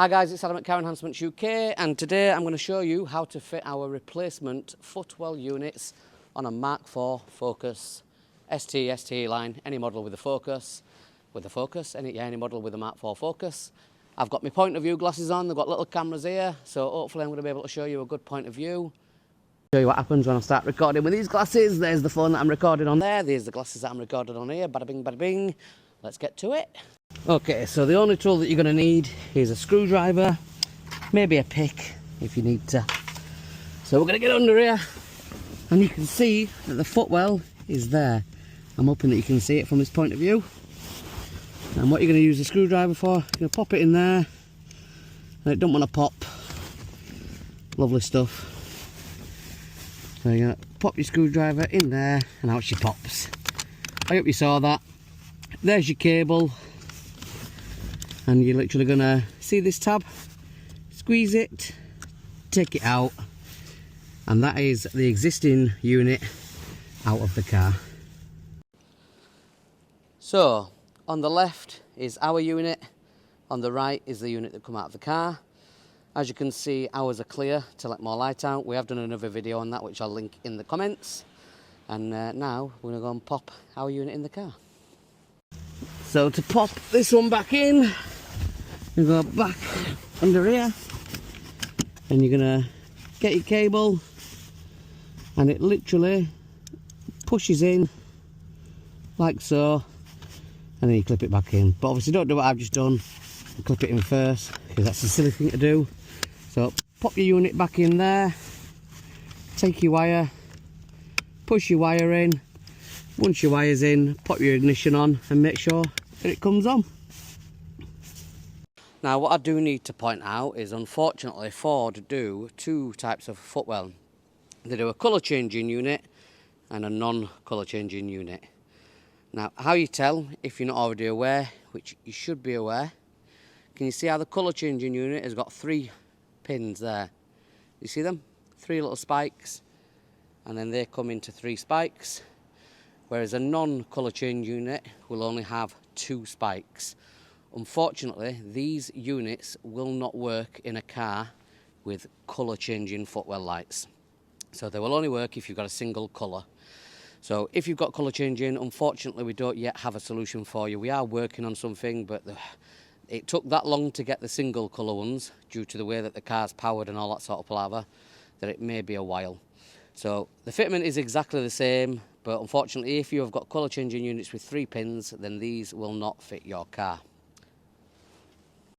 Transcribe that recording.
Hi guys, it's Adam at Car Enhancements UK, and today I'm going to show you how to fit our replacement Footwell units on a MK4 Focus ST line, any model with a Focus, any model with a MK4 Focus. I've got my point of view glasses on, they've got little cameras here, so hopefully I'm going to be able to show you a good point of view. Show you what happens when I start recording with these glasses. There's the phone that I'm recording on there, there's the glasses that I'm recording on here, bada bing bada bing. Let's get to it. Okay, so the only tool that you're going to need is a screwdriver, maybe a pick if you need to. So we're going to get under here, and you can see that the footwell is there. I'm hoping that you can see it from this point of view. And what you're going to use the screwdriver for, you're going to pop it in there, and it don't want to pop. Lovely stuff. So you're going to pop your screwdriver in there, and out she pops. I hope you saw that. There's your cable, and you're literally gonna see this tab, squeeze it, take it out, and that is the existing unit out of the car. So on the left is our unit, on the right is the unit that come out of the car. As you can see, ours are clear to let more light out. We have done another video on that which I'll link in the comments, and now we're gonna go and pop our unit in the car. So to pop this one back in, you go back under here, and you're gonna get your cable, and it literally pushes in like so, and then you clip it back in. But obviously don't do what I've just done and clip it in first, because that's a silly thing to do. So pop your unit back in there, take your wire, push your wire in. Once your wire's in, pop your ignition on and make sure that it comes on. Now what I do need to point out is, unfortunately, Ford do two types of footwell. They do a colour changing unit and a non-colour changing unit. Now how you tell, if you're not already aware, which you should be aware, can you see how the colour changing unit has got 3 pins there? You see them? 3 little spikes, and then they come into 3 spikes. Whereas a non-colour change unit will only have 2 spikes. Unfortunately, these units will not work in a car with colour changing footwell lights. So they will only work if you've got a single colour. So if you've got colour changing, unfortunately we don't yet have a solution for you. We are working on something, but it took that long to get the single colour ones due to the way that the car's powered and all that sort of palaver, that it may be a while. So the fitment is exactly the same, but unfortunately if you have got colour changing units with 3 pins, then these will not fit your car.